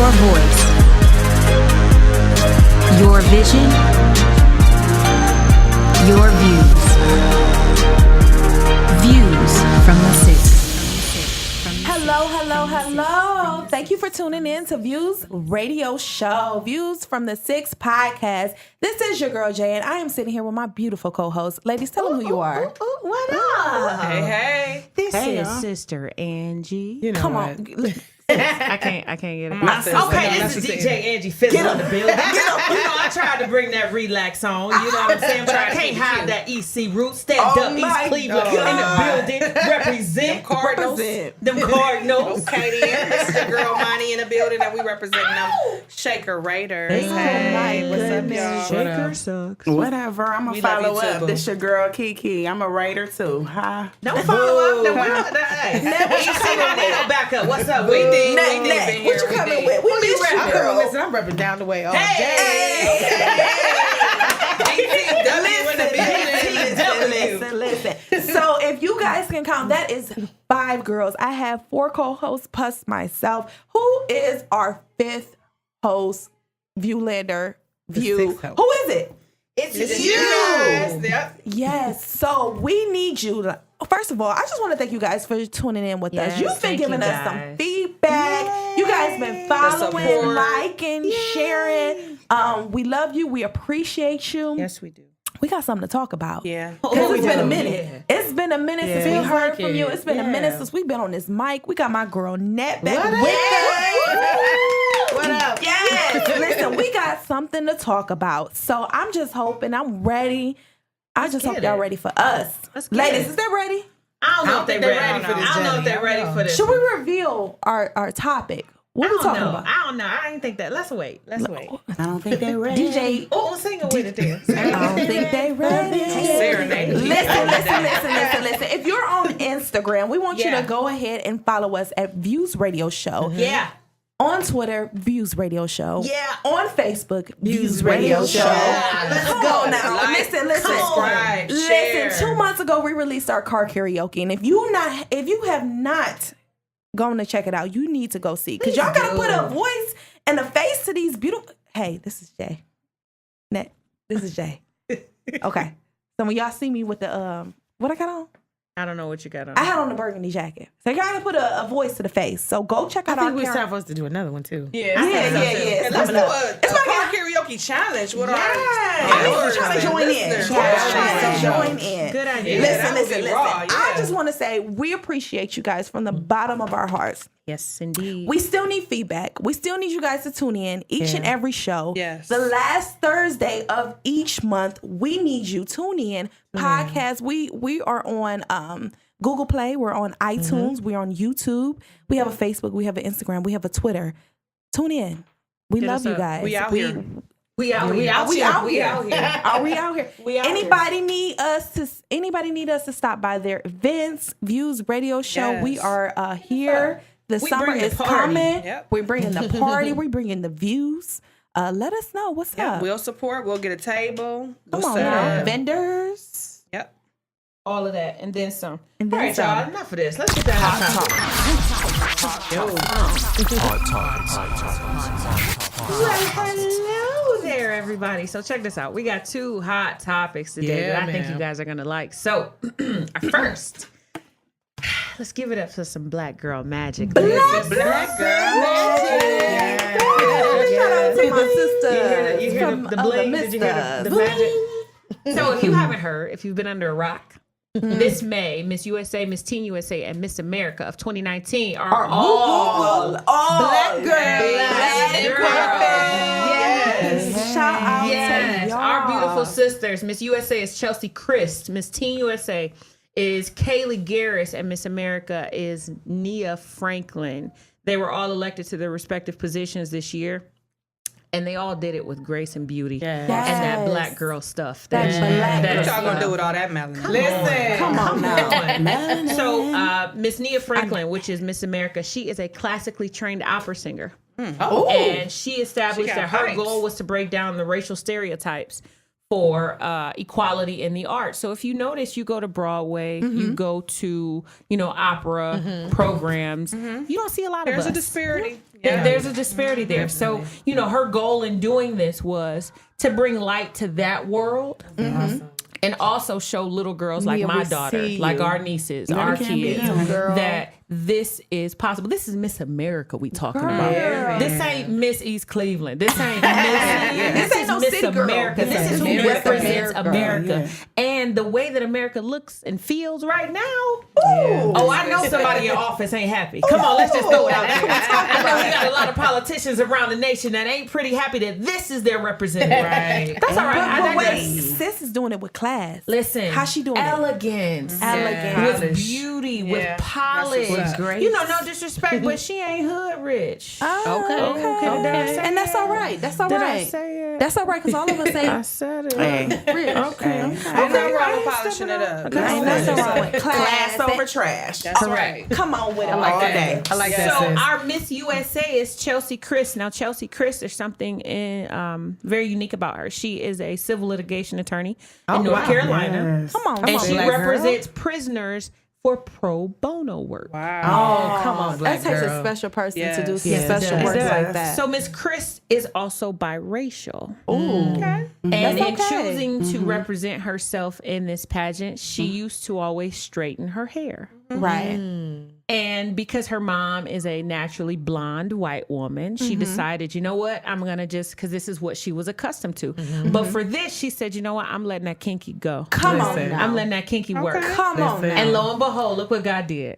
Your voice. Your vision. Your views. Views from the six. Hello, hello, hello. Thank you for tuning in to Views Radio Show, Views from the Six podcast. This is your girl, Jay, and I am sitting here with my beautiful co-host. Ladies, tell them who you are. What up? Hey. This is Sister Angie. You know Come what? on. I can't get it. Okay, this is DJ Angie Fizzle in the building. I tried to bring that relax on, you know what I'm saying? But I can't hide that EC root. Stand up, East Cleveland in the building. Represent. Cardinals. Them Cardinals. Okay, then. This is your girl Monty in the building, and we represent them Shaker Raiders. Hey, what's up, y'all? Shaker sucks. Whatever. I'm going to We love follow you too, up. boo. This your girl Kiki. I'm a Raider, too. Huh? Don't follow up. Hey, back up. What's up? We did. What you coming with? We missed you, girl. Listen, I'm repping down the way all day. Listen. So if you guys can count, that is 5 girls. I have 4 co-hosts plus myself. Who is our 5th host, Viewlander? View. Who is it? It's you. Guys. Yep. Yes. So we need you to, first of all, I just want to thank you guys for tuning in with us. You've been giving us some feedback. Yay. You guys been following, liking, sharing. We love you. We appreciate you. Yes, we do. We got something to talk about. Yeah. Because it's been a minute. Yeah. It's been a minute since we heard from you. It's been a minute since we've been on this mic. We got my girl Net back with us. What up? Yes. Listen, we got something to talk about. So I'm just hoping, I'm ready. I just hope y'all ready for us. Ladies, is that ready? I don't know if they're ready for this. I don't know if they're ready for this. Should we reveal our topic? What are we talking about? I don't know. I didn't think that. Let's wait. I don't think they're ready. DJ. Oh, sing it with it then. I don't think they ready. Listen. If you're on Instagram, we want you to go ahead and follow us at Views Radio Show. Yeah. On Twitter, Views Radio Show. Yeah. On Facebook, Views Radio Show. Let's go now. Listen. Subscribe, share. 2 months ago, we released our car karaoke, and if you have not gone to check it out, you need to go see, because y'all gotta put a voice and a face to these beautiful. Hey, this is Jay. Net. This is Jay. Okay. So when y'all see me with the what I got on? I don't know what you got on. I had on the burgundy jacket. So you gotta put a voice to the face. So go check out our it's time for us to do another one too. Yeah. And let's do a car karaoke challenge with our trying to join in. Join in. Good idea. Listen. I just want to say we appreciate you guys from the bottom of our hearts. Yes, indeed. We still need feedback. We still need you guys to tune in each and every show. Yes. The last Thursday of each month, we need you. Tune in. Podcast. We are on Google Play. We're on iTunes. We're on YouTube. We have a Facebook. We have an Instagram. We have a Twitter. Tune in. We love you guys. We out here. We out here. Anybody need us to stop by their events, Views Radio Show? Yes. We are here. The summer is coming. Yep. We're bringing the party. We're bringing the views. Let us know what's up. We'll support. We'll get a table. Come on now. Vendors. Yep. All of that and then some. And then all right, y'all. Enough of this. Let's get that Hello there, everybody. So check this out. We got 2 hot topics today that I think you guys are gonna like. So first, let's give it up for some black girl magic. Black girl magic. Shout out to my sister. You hear the bling? Did you hear the magic? So if you haven't heard, if you've been under a rock, Miss May, Miss USA, Miss Teen USA, and Miss America of 2019 are all black girls. Yes. Shout out to y'all. Our beautiful sisters. Miss USA is Chelsea Christ. Miss Teen USA is Kaylee Garris, and Miss America is Nia Franklin. They were all elected to their respective positions this year. And they all did it with grace and beauty and that black girl stuff. What y'all gonna do with all that melanin? Listen, come on now. So Miss Nia Franklin, which is Miss America, she is a classically trained opera singer. Oh. And she established that her goal was to break down the racial stereotypes for equality in the arts. So if you notice, you go to Broadway, you go to, opera programs, you don't see a lot of us. There's a disparity. There's a disparity there. So, her goal in doing this was to bring light to that world. And also show little girls like my daughter, like our nieces, our kids, that this is possible. This is Miss America we talking about. This ain't Miss East Cleveland. This ain't Miss. This is no Miss city girl. America. This is who Miss represents America. And the way that America looks and feels right now. Oh, I know somebody in office ain't happy. Come on, let's just throw it out there. I know we got a lot of politicians around the nation that ain't pretty happy that this is their representative. Right. That's all right. But wait, sis is doing it with class. Listen, how she doing elegance, Elegance. with beauty, with polish. Grace. No disrespect, but she ain't hood rich. Okay. And that's all right. That's all Did I right. say it? That's all right, because all of us I ain't said it. rich. Okay. Ain't nothing wrong with polishing it up. Ain't nothing wrong with class. Class over trash. That's Correct. right. Come on with it. All day. I like that. So sis. our Miss USA is Chelsea Christ. Now Chelsea Christ, there's something very unique about her. She is a civil litigation attorney in North Carolina. Yes. Come on. And she Black girl. represents prisoners for pro bono work. Wow. Oh, come on, black That takes girl. a special person Yes. to do some Yes, special it work does. like that. So Miss Chris is also biracial. Ooh. Okay. And That's in okay. choosing to represent herself in this pageant, she used to always straighten her hair. Right. And because her mom is a naturally blonde white woman, she decided, you know what, I'm going to because this is what she was accustomed to. But for this, she said, you know what, I'm letting that kinky go. Come on Listen. now. I'm letting that kinky work. Come on Listen. now. And lo and behold, look what God did.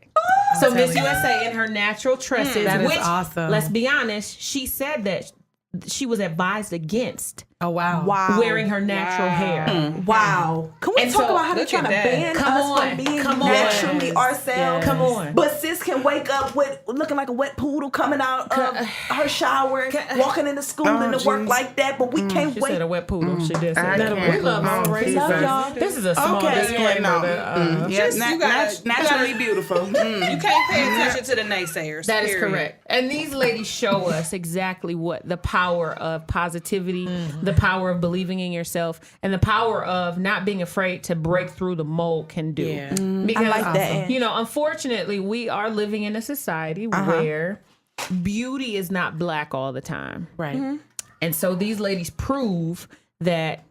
So Miss USA in her natural tresses, That is which, awesome. let's be honest, she said that she was advised against Oh, wow. Wow. wearing her natural hair. Wow. Can we And talk so, about how they're look trying at to that. ban Come us on. from being Come on. naturally ourselves? Come on. But sis can wake up with looking like a wet poodle coming out of her shower, walking into school and to work jeez. like that. But we can't She wait. said a wet poodle. She did say I that. can't. We love all We races. love y'all. This is a small Okay, disclaimer. no. that, Yeah, Just, you gotta- naturally beautiful. You can't pay attention to the naysayers. That is period. correct. And these ladies show us exactly what the power of positivity, the power of believing in yourself, and the power of not being afraid to break through the mold can do. Yeah. Because, I like that. unfortunately, we are living in a society where beauty is not black all the time. Right. And so these ladies prove that,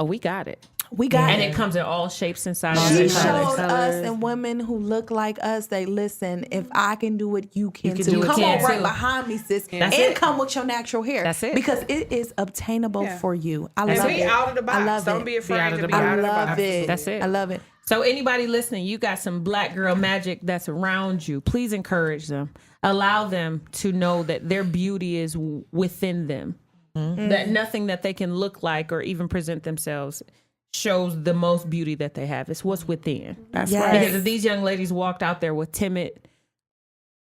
we got it. We got And it. it comes in all shapes and She sizes. showed us and women who look like us, they listen, if I can do it, you can can too. do it, Come can on right too. behind me, sis. That's and it. come with your natural hair. That's it. Because it is obtainable for you. I And love be it. out of the box. I love Don't it. be afraid out of to the be box. out I of the love box. it. That's it. I love it. So anybody listening, you got some black girl magic that's around you. Please encourage them. Allow them to know that their beauty is within them. That nothing that they can look like or even present themselves shows the most beauty that they have. It's what's within. That's Yes. right. Because if these young ladies walked out there with timid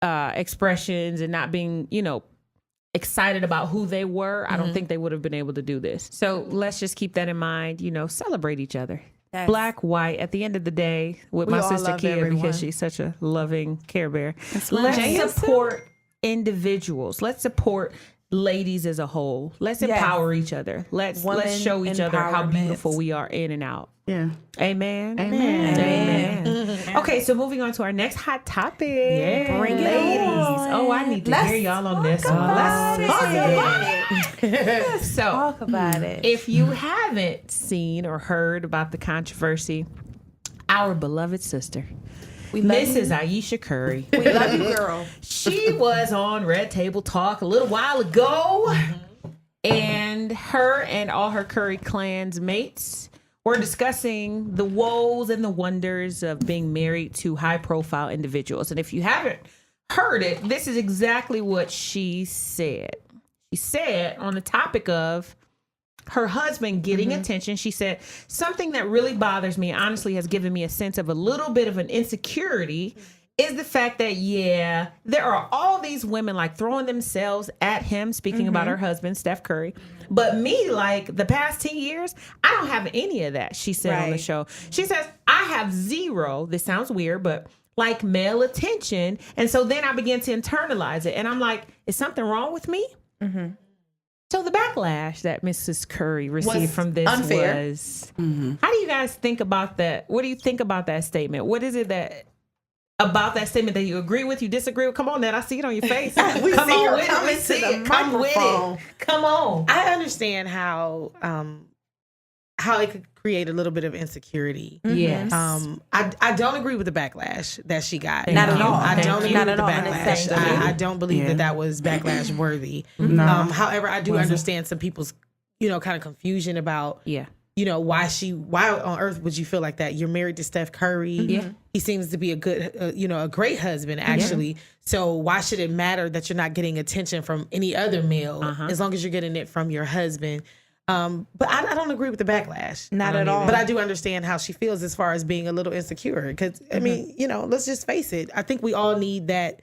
expressions and not being, excited about who they were, I don't think they would have been able to do this. So let's just keep that in mind, celebrate each other. Yes. Black, white, at the end of the day, with We my all sister love Kia, everyone. because she's such a loving Care Bear. right. Let's JS support individuals. Let's support ladies as a whole. Let's Yes. empower each other. Let's Women show each other how empowerment. beautiful we are in and out. Yeah. Amen. Amen. Amen. Okay, so moving on to our next hot topic. Yeah. Bring it ladies. on. Oh, I need to Let's hear y'all on this one. about Let's talk it. about it. So, Talk about it. if you haven't seen or heard about the controversy, our beloved sister, we love Mrs. Aisha Curry, you. We love you, girl. she was on Red Table Talk a little while ago, and her and all her Curry clan's mates were discussing the woes and the wonders of being married to high-profile individuals. And if you haven't heard it, this is exactly what she said. She said on the topic of her husband getting attention, she said, something that really bothers me, honestly has given me a sense of a little bit of an insecurity, is the fact that, there are all these women like throwing themselves at him, speaking about her husband, Steph Curry. But me, like the past 10 years, I don't have any of that, she said on the show. She says, I have zero, this sounds weird, but like male attention. And so then I began to internalize it. And I'm like, is something wrong with me? So the backlash that Mrs. Curry received Was from this unfair. was, how do you guys think about that? What do you think about that statement? What is it that about that statement that you agree with, you disagree with? Come on, Ned, I see it on your face. We Come see on her with it. coming We to see the it. Come with microphone. it. Come on. I understand how it could create a little bit of insecurity. Yes. I don't agree with the backlash that she got. Not at all. I Thank don't you. agree Not with at the all. And it's backlash. thank you. I don't believe that was backlash worthy. However, I do understand some people's, kind of confusion about, Yeah. why on earth would you feel like that? You're married to Steph Curry. Yeah. He seems to be a good, a great husband, actually. So why should it matter that you're not getting attention from any other male as long as you're getting it from your husband? But I don't agree with the backlash. Not at all. But I do understand how she feels as far as being a little insecure. Because, I mean, let's just face it. I think we all need that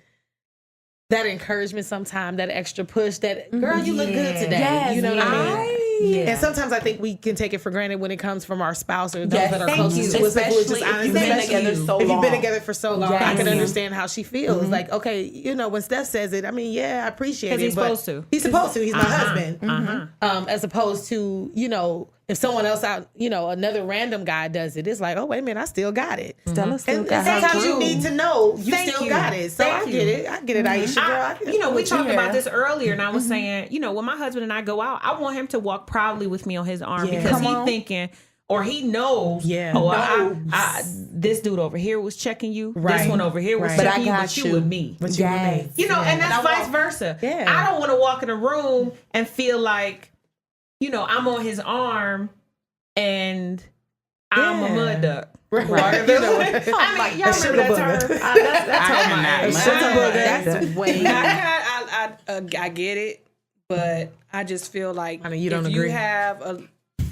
encouragement sometime, that extra push, that, girl, you look good today. Yes, you know what I mean? Yeah. And sometimes I think we can take it for granted when it comes from our spouse or those Yes, that are thank closest you. to us. Like, who are just Especially if honest you've been with together you. so If you've been long. together for so long, I Yes. can understand how she feels. Like, okay, when Steph says it, I mean, yeah, I appreciate it. 'Cause he's but supposed to. He's supposed to. He's my husband. As opposed to, if someone else out, another random guy does it, it's like, oh, wait a minute, I still got it. Stella still And got her sometimes you groove. need to know you Thank still you. got it. So Thank I you. get it. I get it, Aisha, girl. We talked hear. about this earlier, and I was saying, when my husband and I go out, I want him to walk proudly with me on his arm Yeah. because Come he's on. thinking, or he knows, Yeah. this dude over here was checking you, Right. this one over here was Right. But I checking you, got but you you. with me. But you with me. Yes. And that's I vice want- versa. Yeah. I don't want to walk in a room and feel like, I'm on his arm and I'm a Yeah. mud duck. Right. I mean, y'all remember sugar that booger. term? That's I on my cannot ass. mind. That's way. I get it, but I just feel like I know you don't if agree. you have a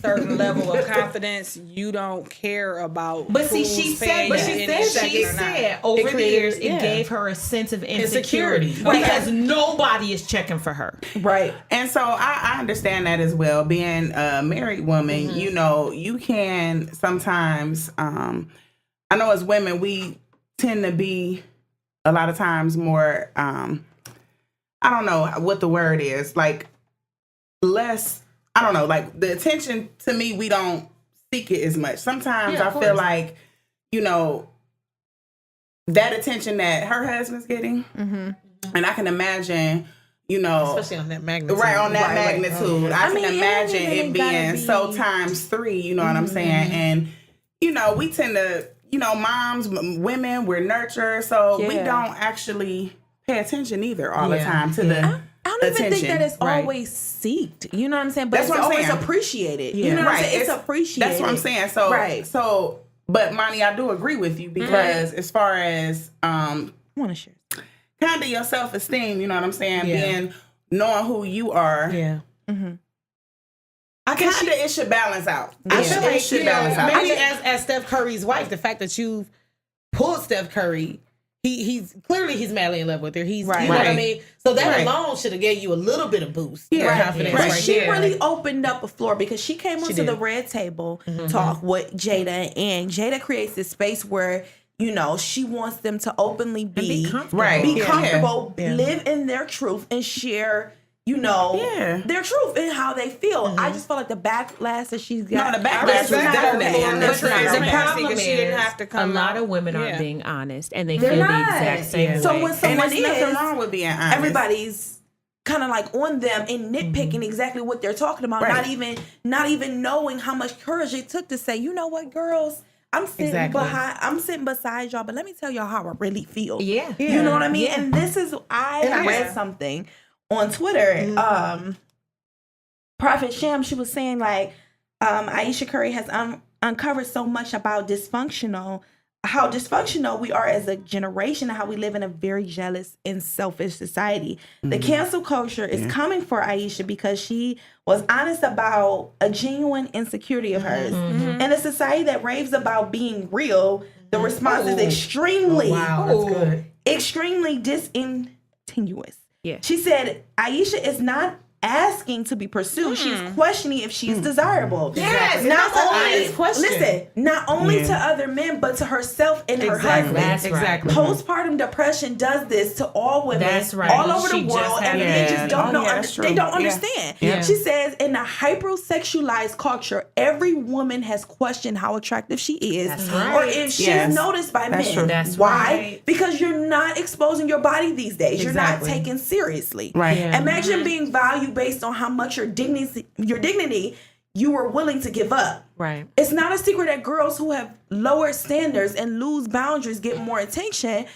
certain level of confidence, you don't care about. But see, who's she said, paying you any second or not. over It the created- years, it yeah. gave her a sense of insecurity Insecurity. because nobody is checking for her. Right. And so I understand that as well. Being a married woman, you can sometimes, I know as women, we tend to be a lot of times more, I don't know what the word is, like less, I don't know, like the attention to me, we don't seek it as much. Sometimes I feel like, that attention that her husband's getting, and I can imagine, Especially on that magnitude. right on that Right. magnitude. I mean, can it imagine ain't it even gotta being be- so times 3, you know what I'm saying? And, we tend to, moms, women, we're nurturers, so we Yeah. don't actually pay attention either all the Yeah. time to the I don't even think that it's Right. always seeked. You know what I'm saying? But That's it's what I'm always saying. appreciated. You Yeah. know what I'm Right. saying? It's appreciated. That's what I'm saying. So, Right. but Monty, I do agree with you because as far as I want to share. kind of your self-esteem, you know what I'm saying? Yeah. Being knowing who you are. Yeah. I kind of it should balance out. I It feel should- it like, should balance out. maybe as Steph Curry's wife, the fact that you've pulled Steph Curry, he's clearly madly in love with her. He's, Right. you know what I Right. mean? So that Right. alone should have gave you a little bit of boost. Yeah. Right. Confidence Right. But right she there. really opened up a floor because she came onto did. the red table talk with Jada, and Jada creates this space where she wants them to openly be Right. be Yeah. comfortable, Yeah. live in their truth, and share. Yeah. Their truth and how they feel. I just feel like the backlash that she's got. No, the backlash was definitely on the unnecessary. The transparency problem because is she didn't have to come a lot out. of women Yeah. aren't being honest, and they They're feel the not. exact same So way. when And someone there's nothing is, wrong with being honest. everybody's kind of like on them and nitpicking exactly what they're talking about, Right. not even knowing how much courage it took to say, you know what, girls, I'm sitting beside y'all, but let me tell y'all how I really feel. Yeah. You know what I mean? Yeah. And this is I read something on Twitter. Prophet Shem, she was saying like Aisha Curry has uncovered so much about how dysfunctional we are as a generation and how we live in a very jealous and selfish society. The cancel culture is coming for Aisha because she was honest about a genuine insecurity of hers. In a society that raves about being real, the response is extremely, Wow, that's good. extremely disingenuous. Yeah. She said, Aisha is not asking to be pursued. She's questioning if she's desirable. Yes, not that's an only honest question. listen, not only to other men, but to herself and her husband. That's right. Exactly. Postpartum depression does this to all women That's right. all over She the just world, had and it. they just don't know. that's They true. don't Yeah. understand. Yeah. She says, in a hypersexualized culture, every woman has questioned how attractive she is, right. or if she's Yes. noticed by That's men. true. That's Why? right. Because you're not exposing your body these days. You're Exactly. not taken seriously. Right. Yeah. Imagine being valued based on how much your dignity you were willing to give up. Right. It's not a secret that girls who have lower standards and lose boundaries get more attention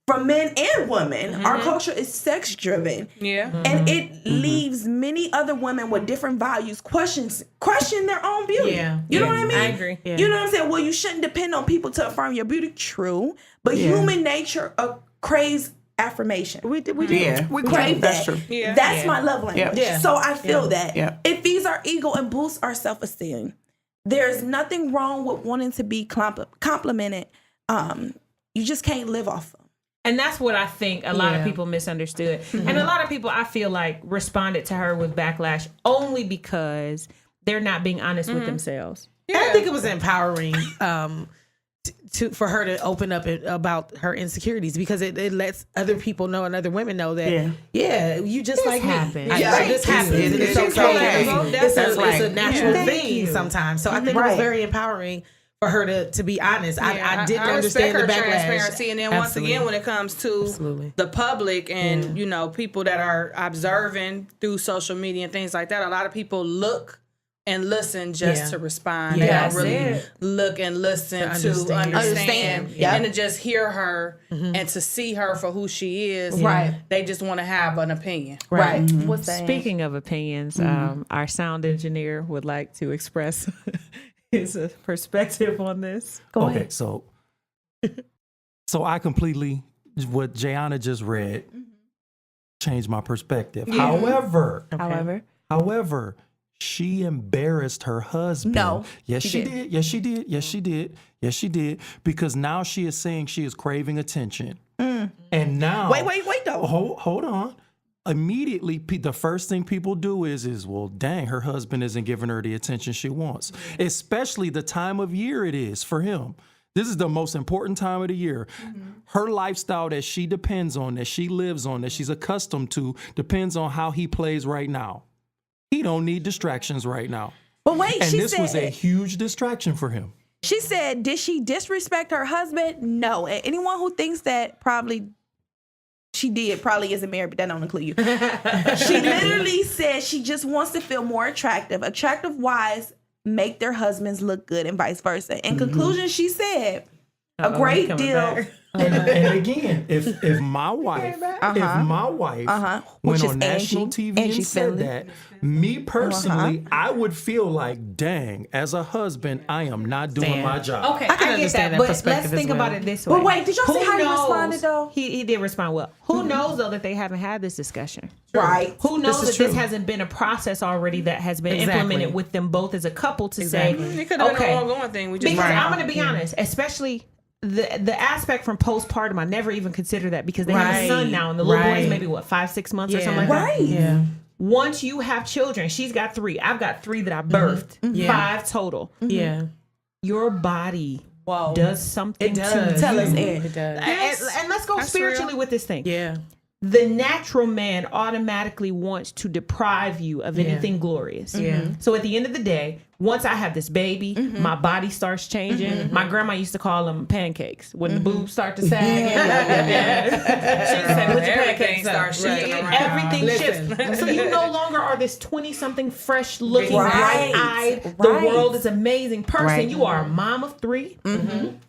from men and women. Our culture is sex driven. Yeah. And it leaves many other women with different values question their own beauty. Yeah. You know what I mean? I agree. Yeah. You know what I'm saying? Well, you shouldn't depend on people to affirm your beauty. True. But human nature craves affirmation. We do. Yeah. We crave That's that. true. Yeah. That's my love language. Yeah. So I feel that. Yeah. It feeds our ego and boosts our self-esteem. There's nothing wrong with wanting to be complimented. You just can't live off them. And that's what I think a lot of Yeah. people misunderstood. And a lot of people, I feel like, responded to her with backlash only because they're not being honest with themselves. And I think it was empowering for her to open up about her insecurities, because it lets other people know and other women know that you just like happens. me. Yeah. This happens. It It's is okay. okay. It's That's right. a natural Yeah. Thank thing you. sometimes. So I think it Right. was very empowering for her to be honest. I didn't I understand the respect her backlash. transparency, and then once Absolutely. again, when it comes to Absolutely. the public and you know people that are observing through social media and things like that, a lot of people look and listen just Yeah. to respond. Yeah, They that's don't really it. look and listen to understand. Understand. Yeah. and to just hear her and to see her for who she is. Right. They just want to have an opinion. Right. What's that? Speaking of opinions, our sound engineer would like to express his perspective on this. Go Okay, ahead. so I completely what Jayana just read changed my perspective. However, However, she embarrassed her husband. No, Yes, she she didn't. did. Yes, she did. Yes, she did. Yes, she did. Because now she is saying she is craving attention. And now wait though. Hold on. Immediately, the first thing people do is, well, dang, her husband isn't giving her the attention she wants, especially the time of year it is for him. This is the most important time of the year. Her lifestyle that she depends on, that she lives on, that she's accustomed to, depends on how he plays right now. He don't need distractions right now. But wait, And she this said, was a huge distraction for him. she said, did she disrespect her husband? No. And anyone who thinks that probably isn't married, but that don't include you. She literally said she just wants to feel more attractive. Attractive wives make their husbands look good and vice versa. In conclusion, she said, a great coming deal. back. And again, if my wife, Which went is on national Angie. TV Angie and said Finley. that, me personally, I would feel like, dang, as a husband, I am not doing my job. Okay, I can get understand that but perspective let's as think well. about it this way. But wait, did y'all see Who how he knows- responded, though? He did respond well. Who knows though that they haven't had this discussion? Right. Who knows This is that this true. hasn't been a process already that has been Exactly. implemented with them both as a couple to Exactly. say, It could have okay, been an ongoing thing. We just because right. I'm going to be honest, especially the aspect from postpartum, I never even considered that because they have a Right. son now, and the little boy Right. is maybe 5-6 months or something like Right. that. Yeah. Once you have children, she's got 3. I've got 3 that I birthed, Yeah. 5 total. Yeah. Your body does something It to does. Tell us, you. Ed. It does. And let's go That's spiritually real. with this thing. Yeah. The natural man automatically wants to deprive you of Yeah. anything glorious. Yeah. So at the end of the day, once I have this baby, my body starts changing. My grandma used to call them pancakes when the boobs start to sag. She used to say, "Put your Everything pancakes up." starts shaking Yeah, around. everything Listen. shifts. So you no longer are this 20-something fresh looking, Right. bright-eyed, Right. the world is amazing person. Right. You are a mom of 3.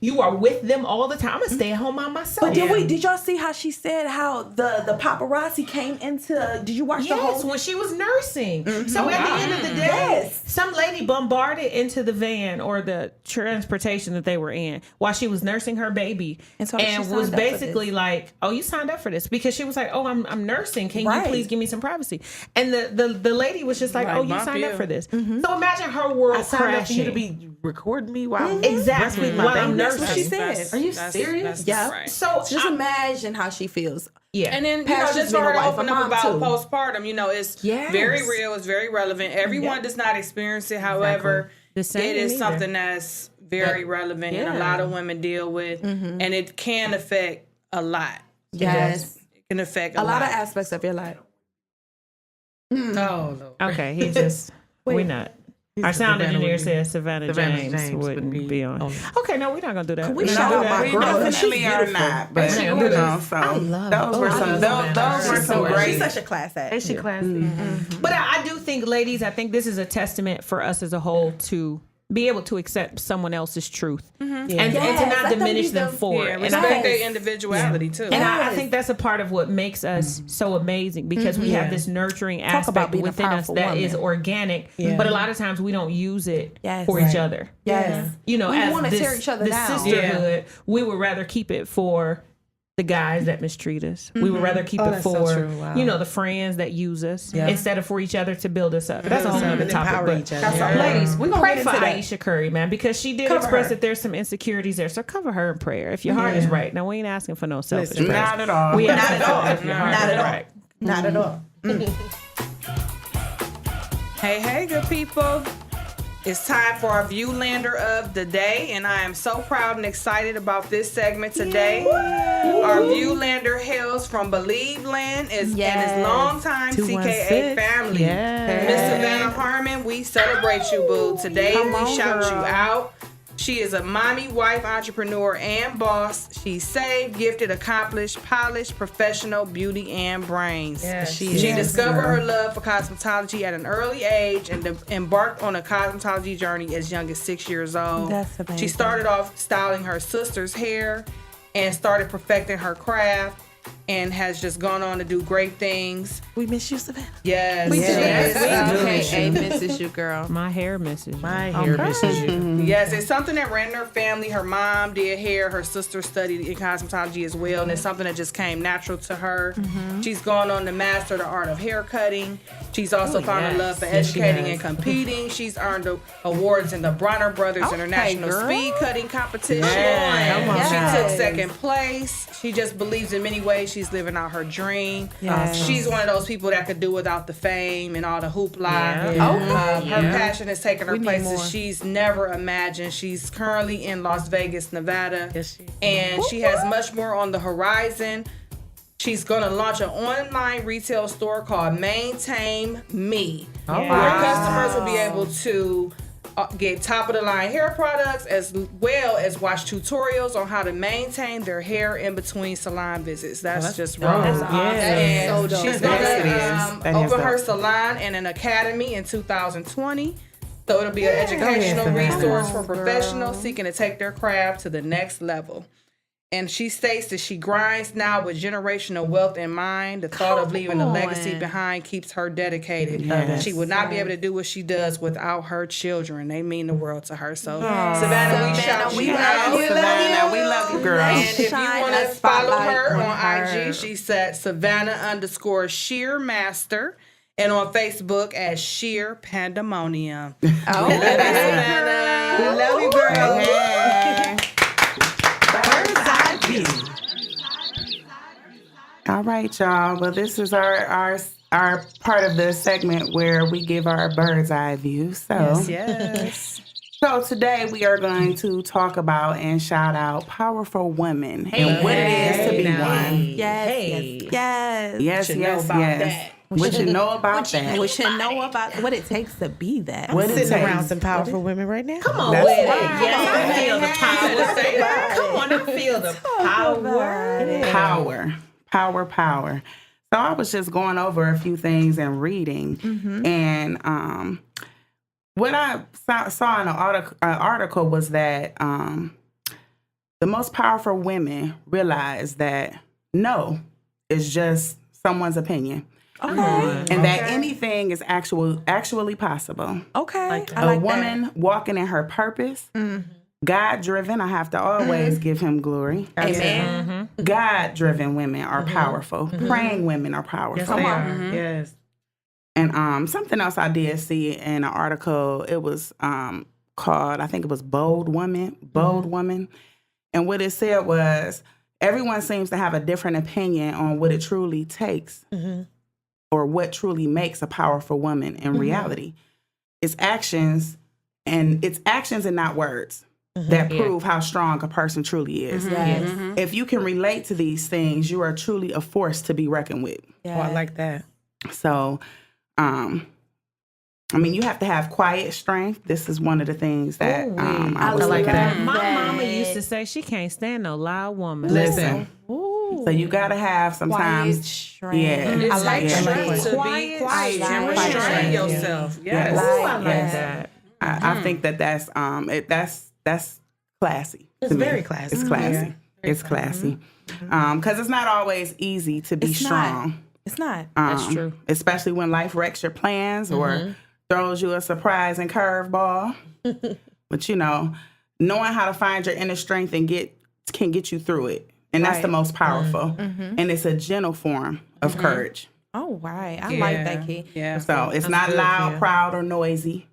You are with them all the time. I'm a stay-at-home mom myself. But did y'all see how she said how the paparazzi came into? Did you watch the Yes, whole? when she was nursing. So at the end of the day, Yes. some lady bumped bombarded into the van or the transportation that they were in while she was nursing her baby, And and, so she was signed up for basically this. like, "Oh, you signed up for this," because she was like, "Oh, I'm nursing. Can Right. you please give me some privacy?" And the lady was just like, Like, "Oh, you bump signed up you. for this." Mm-hmm. So imagine her world I signed up for crashing. you to be recording me while Exactly, breastfeeding my while baby. I'm That's what she nursing. said. Are you That's- serious? that's Yeah. right. So Just I- imagine how she feels. yeah, And then, Pastor's just for been a her to wife, open a up mom, about too. postpartum, it's Yes. very real, it's very relevant. Everyone does not experience it. However, The same it is either. something that's very relevant and a lot of women deal with. And it can affect a lot. Yes. It can affect A lot of aspects of your life. Oh, Lord. okay, he just we not. Our sound Savannah engineer would be- says Savannah James, James wouldn't would be on. on. Okay, no, we're not gonna do that. We We're shout not out gonna my do that. girl. We definitely She's are beautiful. not, but She's you beautiful. know, so those were some those were some great. She's such a class act. Is she classy? But I do think, ladies, I think this is a testament for us as a whole to be able to accept someone else's truth and to Yes, not let them diminish be them them. for Yeah, it. And respect I think their individuality too. And I Yes. think that's a part of what makes us so amazing because we have this nurturing about aspect being a within us powerful that woman. is organic, but a lot of times we don't use it Yes. for each other. Yes. You know, We as wanna this, tear each other this down. sisterhood, we would rather keep it for the guys that mistreat us. We would rather keep it that's so for, true. Wow. you know, the friends that use us instead of for each other to build us up. That's a whole Build us up other and topic. empower But each other. That's Yeah. all. ladies, We gonna pray get for into that. Aisha Curry, man, because she did Cover express her. that there's some insecurities there. So cover her in prayer. If your heart is right. Now, we ain't asking for no selfish prayers. Not at all. We Not asking at for all. if your heart Not is at all. right. Not at all. Hey, good people. It's time for our Viewlander of the day, and I am so proud and excited about this segment today. Our Viewlander hails from Believe Land and his longtime CKA family. Miss Savannah Harmon, we celebrate you, boo. Today we shout you out. She is a mommy, wife, entrepreneur, and boss. She's saved, gifted, accomplished, polished, professional, beauty, and brains. She discovered her love for cosmetology at an early age and embarked on a cosmetology journey as young as 6 years old. That's amazing. She started off styling her sister's hair and started perfecting her craft and has just gone on to do great things. We miss you, Savannah. Yes. We do. Yes. Okay, misses you, girl. My hair misses you. My hair misses you. Yes, it's something that ran in her family. Her mom did hair. Her sister studied in cosmetology as well, and it's something that just came natural to her. She's gone on to master the art of hair cutting. She's also found a love for educating and competing. She's earned awards in the Bronner Brothers International girl. Speed Cutting Competition. Come on. She took second place. She just believes in many ways she's living out her dream. She's one of those people that could do without the fame and all the hoopla. Her passion has taken her places she's never imagined. She's currently in Las Vegas, Nevada, and she has much more on the horizon. She's going to launch an online retail store called Maintain Me, where customers will be able to get top of the line hair products as well as watch tutorials on how to maintain their hair in between salon visits. That's just wrong. That's awesome. And so dope. she's That going is. to open her salon and an academy in 2020. So it'll be an educational resource for professionals seeking to take their craft to the next level. And she states that she grinds now with generational wealth in mind. The thought of leaving a legacy behind keeps her dedicated. She would not be able to do what she does without her children. They mean the world to her. So, Savannah, we shout you out. Savannah, we love you, girl. And if you Shine want a to follow spotlight her on on her. IG, she's at Savannah_Sheer and on Facebook at Sheer Pandemonium. Oh, Savannah. We love you, girl. Hey. All right, y'all. Well, this is our part of the segment where we give our bird's eye view. So, Yes. So today we are going to talk about and shout out powerful women and what it is to be one. yes. Yes. What you know about that? We should know about what it takes to be that. What it Sitting takes. around some powerful women right now. Come on, That's with it. right. Yes, I feel the power. Come on, I feel the power. Power. So I was just going over a few things and reading, and what I saw in an article was that the most powerful women realize that no is just someone's opinion. Okay. and that anything is actually possible. Okay. Like that. I like A woman walking in her purpose, God driven. I have to always give him glory. that. Amen. God driven women are powerful. Praying women are powerful. Yes, they are. Yes. And something else I did see in an article, it was called, I think it was Bold Woman. And what it said was, everyone seems to have a different opinion on what it truly takes or what truly makes a powerful woman in reality. It's actions and not words that prove how strong a person truly is. If you can relate to these things, you are truly a force to be reckoned with. Oh, I like that. So, I mean, you have to have quiet strength. This is one of the things that I was like looking that. at. My mama used to say she can't stand no loud woman. Listen. So you got to have Quiet sometimes. strength. Yeah. I like Yeah. strength. To be Quiet, quiet and quiet restrain strength. yourself. Yes. Yes. Ooh, I like Yes. that. I think that's classy. It's to me. very classy. It's classy. It's classy. Because it's not always easy to be It's not. strong. It's not. That's true. Especially when life wrecks your plans or throws you a surprise and curveball. But knowing how to find your inner strength and can get you through it. And that's the most powerful. And it's a gentle form of courage. Oh, right. I like that, Key. Yeah. So it's not loud, proud, or noisy.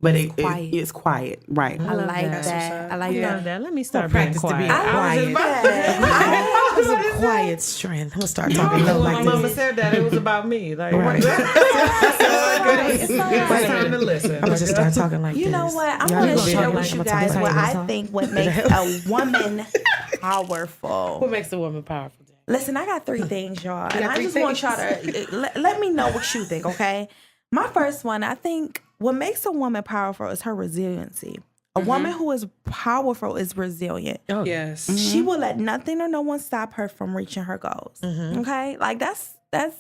But quiet. it's quiet. Right. I like that. I like Love that. that. Let me start Practice being to be quiet. quiet. It's a quiet strength. I'm gonna start talking low When my like mama this. said that, it was about me. Like, It's all it's right. time to listen. I'm gonna just start talking like You this. know what? I'm Y'all going to gonna be share like, with I'm you gonna talk guys like what this, I huh? think what makes a woman powerful. What makes a woman powerful? Listen, I got 3 things, y'all. And got I 3 just want y'all to let me know what you think, okay? My first one, I think what makes a woman powerful is her resiliency. A woman who is powerful is resilient. Oh, Yes. She will let nothing or no one stop her from reaching her goals. Okay? Like that's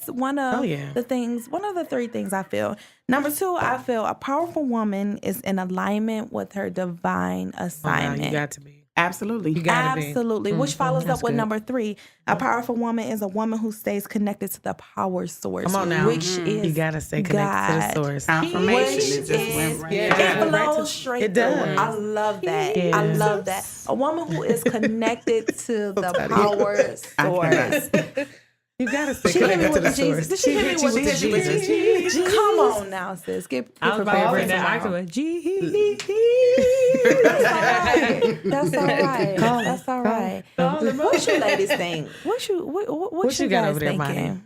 one of the things, one of the 3 things I feel. Number 2, I feel a powerful woman is in alignment with her divine assignment. you got to be. Absolutely. You gotta be. Absolutely. Which follows up with good. number 3. A powerful woman is a woman who stays connected to the power source. Come on now. Which is You gotta stay connected to the God. source. Confirmation. Which It just went right. It flows straight It through. does. I love that. Yes. I love that. A woman who is connected to the power source. You gotta stay She hit me connected to with the the Jesus. source. Did she hit me with the Jesus? Come on now, sis. Get I was about to bring that prepared. octave. That's all right. That's all right. What you ladies think? What you got guys over there, thinking?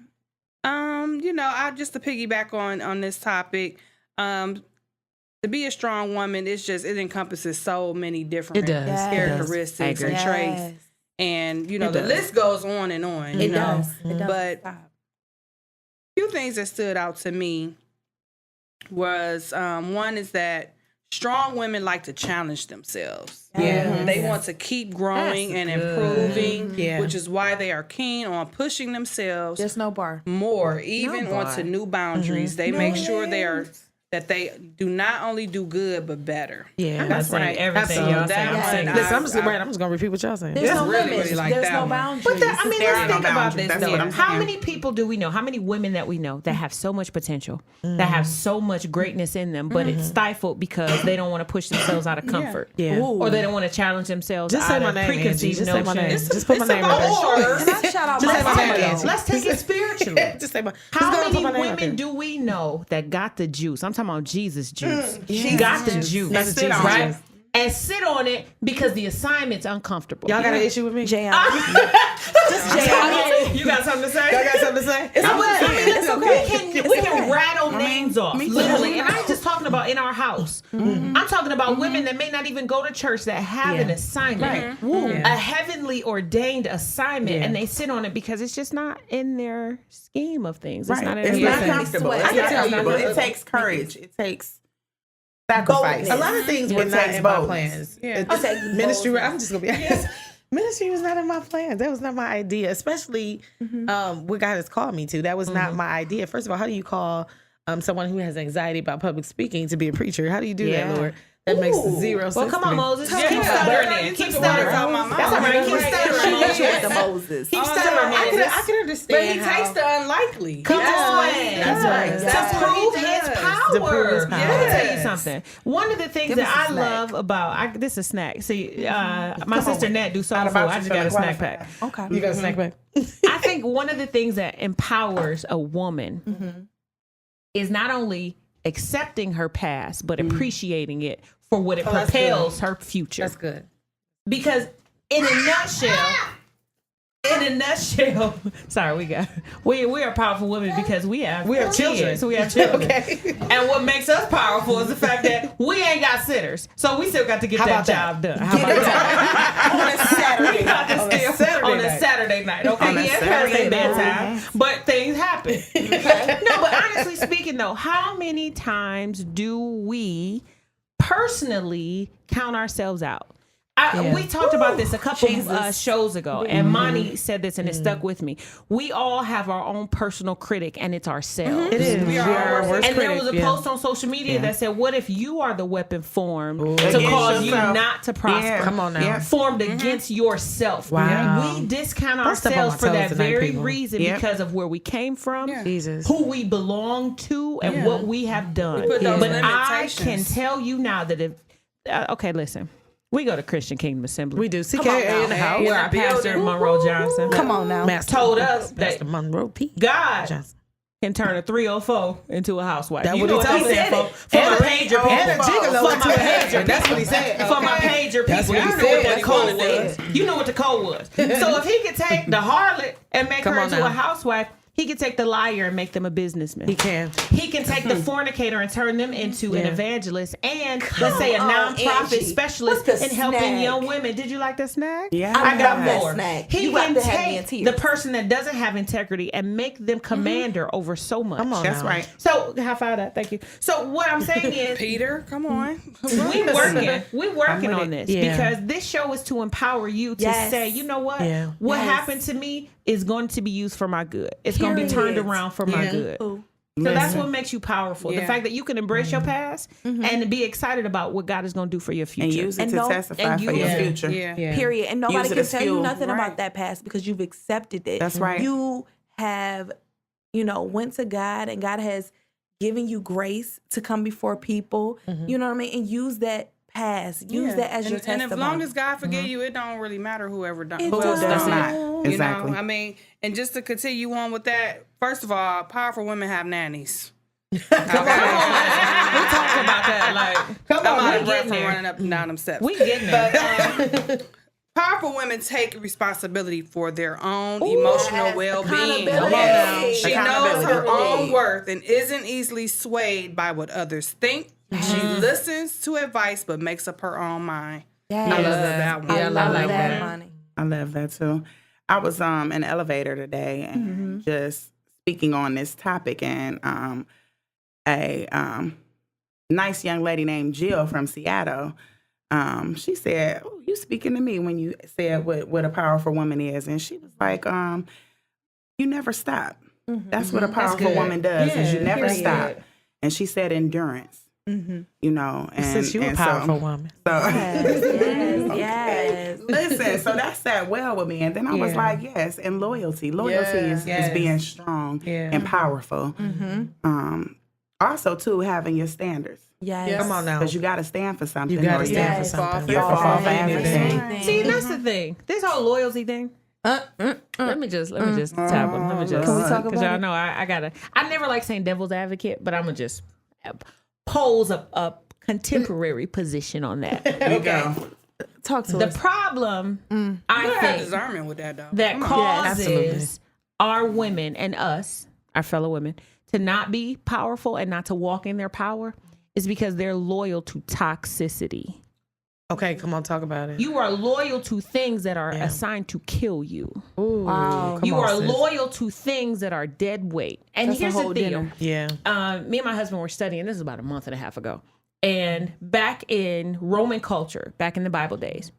I just to piggyback on this topic, to be a strong woman, it encompasses so many different It does. Yes. characteristics and traits. And the list goes on and on. It does. It does. But Stop. few things that stood out to me was one is that strong women like to challenge themselves. Yeah. They want to keep growing and improving, which is why they are keen on pushing themselves There's no bar. more, even onto new boundaries. They make sure that they do not only do good but better. Yeah, I'm not saying everything y'all saying. I'm saying Listen, I'm just gonna repeat what y'all saying. There's no really, limits. really like There's that no one. boundaries. But let's There think are no about boundaries. this That's though. what I'm How saying. many people do we know? How many women that we know that have so much potential, that have so much greatness in them, but it's stifled because they don't want to push themselves out of comfort, Yeah. or they don't want to challenge themselves Just say out my of name, Angie. preconceived Just say my name. notions. Just put my name right there. Can I shout out Just say my name, my Angie. Let's take it spiritually. Just say my. How just go many put my name out women there. do we know that got the juice? I'm talking about Jesus juice. Jesus got the juice. juice, And sit on right? it. And sit on it because the assignment's uncomfortable. Y'all got an issue with me? Jayon. You got something to say? Y'all got something to say? It's okay. We can rattle names off, me too. literally. And I ain't just talking about in our house. I'm talking about women that may not even go to church that have an assignment, a heavenly ordained assignment, and they sit on it because it's just not in their scheme of things. It's Right. not in It's their not business. comfortable. I It's can not tell you. comfortable. It takes courage. It takes sacrifice. Boldness. A lot of things were It not takes in my boldness. plans. Yeah. It's Okay, ministry. boldness. I'm just gonna be honest. Ministry was not in my plans. That was not my idea. Especially what God has called me to. That was not my idea. First of all, how do you call someone who has anxiety about public speaking to be a preacher? How do you do that, Lord? That makes zero sense. Well, come to on, me. Moses. Keep stuttering then. Keep stuttering. That's all right. Keep stuttering, Moses. with the Moses. He's Oh, stubborn. no, I can understand. But he how- takes the unlikely. Come That's on. what he does. That's right. That's to what prove he his does. power. To prove his power. Let me tell you Yes. something. One of the things Give that us a I snack. love about this is a snack. See, my sister Nat do soul Not food. about I you just got a feeling snack qualified. pack. Okay. You got a snack back. I think one of the things that empowers a woman is not only accepting her past, but appreciating it for what it that's propels her future. That's good. Because in a nutshell, sorry, we are powerful women because we have children. kids, we have children. Okay. And what makes us powerful is the fact that we ain't got sitters, so we still got to get How that about that? job done. How about that? On a Saturday. We got to still on a night. Saturday night. Okay, On a yeah, Saturday Thursday night. bedtime, but things happen. No, but honestly speaking, though, how many times do we personally count ourselves out? We talked about this a couple shows ago, and Monty said this, and it stuck with me. We all have our own personal critic, and it's ourselves. It is. We are our worst And there was a critic, post on social media that said, "What if you are the weapon formed to Against cause you yourself. not to prosper? Yeah. Come on now. Yeah. Formed against yourself. Wow. We discount Don't step on ourselves my for toes that tonight, very people. reason Yep. because of where we came from, Jesus. who we belong to, and what we have done. put those But I can limitations. tell you now that if okay, listen. We go to Christian Kingdom Assembly. We do. CK now. in the house. Where our pastor, Monroe Johnson, Come on now. Master, told us Master that Monroe P. God Johnson. can turn a 304 into a housewife. That's You what know he what told they me. said for my pager people. And a gigolo For my into a pager husband. That's what he said. For my pager That's people, what you he know what said. the That's code what he was. said. You know what the code was. So if he could take the harlot and make Come her on into now. a housewife, he could take the liar and make them a businessman. He can. He can take the fornicator and turn them into an Yeah. evangelist and let's say a on, nonprofit Angie. specialist What's the in helping snack? young women. Did you like that snack? Yeah. I got love that more. snack. He You can about to have me in take tears. the person that doesn't have integrity and make them commander over so much. Come on That's now. right. So high five that. Thank you. So what I'm saying is Peter, come on. we working on this Yeah. because this show is to empower you to Yes. say, you know what? Yeah. What Yes. happened to me is going to be used for my good. It's going to be turned Period. around for my good. Ooh. So that's what makes you powerful. The Yeah. fact that you can embrace your past and be excited about what God is going to do for your future. And use it And to no- testify and for use your it. future. Yeah. Period. And nobody Use it can as tell you fuel. nothing Right. about that past because you've accepted it. That's right. You have, went to God and God has given you grace to come before people. You know what I mean? And use that past. Use that as your And testimony. as long as God forgive you, it don't really matter whoever done. It Who else does done not. it. Exactly. You know, I mean, and just to continue on with that, first of all, powerful women have nannies. we talked about that. Like, I'm out we of breath getting from there. running up and down them steps. We getting there. Powerful women take responsibility for their own emotional yes. well-being. Accountability. Come on now. She knows her Accountability. own worth and isn't easily swayed by what others think. She listens to advice but makes up her own mind. Yes. I love that one. Yeah, I love like that, that. money. I love that too. I was in the elevator today and just speaking on this topic, and a nice young lady named Jill from Seattle. She said, "Oh, you speaking to me when you said what a powerful woman is," and she was like, "You never stop. That's what a powerful woman does. Is you never stop." And she said, "Endurance." You know, and Since you a and powerful woman. So, Yes. listen, so that sat well with me. And then I was Yeah. like, yes, and loyalty. Loyalty is Yes. being strong Yeah. and powerful. Also, too, having your standards. Yes. Come on now. Because you got to stand for something. You got or to stand Yes. for something. You'll fall for anything. everything. See, that's the thing. This whole loyalty thing. Let me just tap him. Let me just. Can we talk Because about y'all it? know I gotta. I never like saying devil's advocate, but I'm gonna just pose a contemporary position on that. There you go. Talk to The us. problem You I have think discernment with that, though. that Come on. absolutely. causes our women and us, our fellow women, to not be powerful and not to walk in their power is because they're loyal to toxicity. Okay, come on, talk about it. You are loyal to things that are assigned to kill you. Wow. Come You on, are sis. loyal to things that are dead weight. And That's a here's whole the deal. dinner. Yeah. Me and my husband were studying, this is about a month and a half ago. And back in Roman culture, back in the Bible days,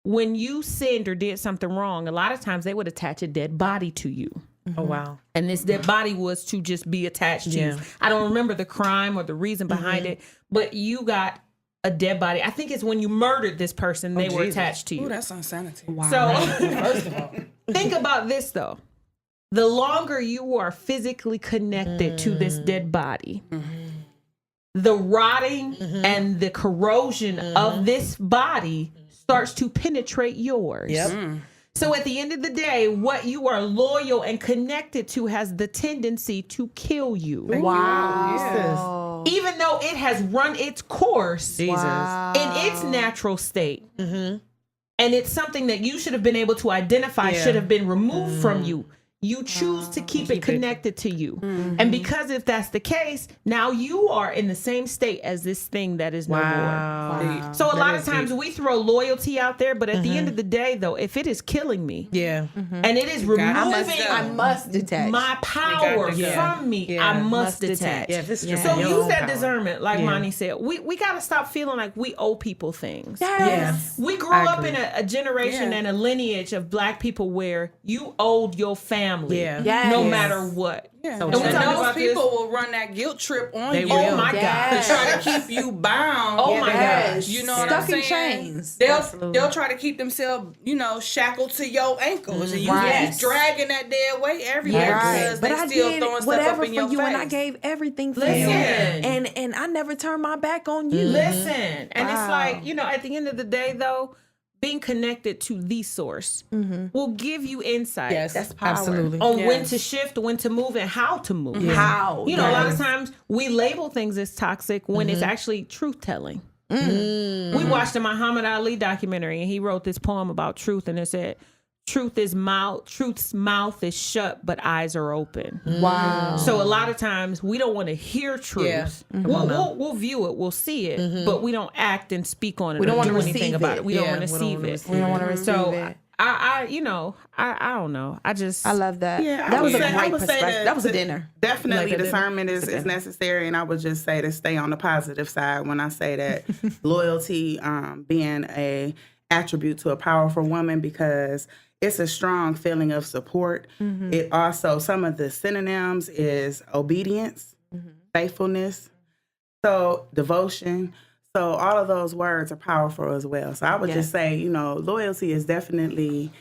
when you sinned or did something wrong, a lot of times they would attach a dead body to you. Oh, wow. And this dead body was to just be attached to you. Yeah. I don't remember the crime or the reason behind it, but you got a dead body. I think it's when you murdered this person, they were Jesus. attached to you. Ooh, that's insanity. So first of all, think about this though. The longer you are physically connected to this dead body, the rotting and the corrosion of this body starts to penetrate yours. So at the end of the day, what you are loyal and connected to has the tendency to kill you. Wow. Even though it has run its course Jesus. in its natural state. And it's something that you should have been able to identify, should have been removed from you. You choose to keep it connected to you. And because if that's the case, now you are in the same state as this thing that is no more. So a lot of times we throw loyalty out there, but at the end of the day, though, if it is killing me and it is removing I must detach my power from me, I must detach. Yeah, if it's just So your use own that power. discernment, like Monty said. We got to stop feeling like we owe people things. Yes. We grew up in a generation and a lineage of Black people where you owed your family Yeah. no matter what. Yeah. So And we talked those about people this. will run that guilt trip on They you. will. Oh my Yes. To try to keep you bound. Oh my gosh. You know what Stuck I'm in saying? chains. They'll try to keep themselves, shackled to your ankles, and you keep dragging that dead weight everywhere because But they I still did throwing stuff whatever up in for your you, face. and I gave everything for Listen. you, and I never turned my back on you. Listen. And it's Wow. like, at the end of the day, though, being connected to the source will give you insight. Yes, That's power. absolutely. On when to shift, when to move, and how to move. How? A lot of times we label things as toxic when it's actually truth telling. We watched a Muhammad Ali documentary, and he wrote this poem about truth, and it said, truth's mouth is shut, but eyes are open. Wow. So a lot of times we don't want to hear truth. Yeah. We'll view it, we'll see it, but we don't act and speak on it. We don't or wanna do anything receive about it. it. We don't Yeah, want to we don't receive wanna it. receive We don't want to receive So it. I don't know. I love that. Yeah, That was a I great would say perspective. That was a dinner. Definitely, Like a discernment is necessary, and I would just say to stay on the positive side when I say that loyalty being a attribute to a powerful woman, because it's a strong feeling of support. It also, some of the synonyms is obedience, faithfulness, so devotion. So all of those words are powerful as well. So I would just say, loyalty is definitely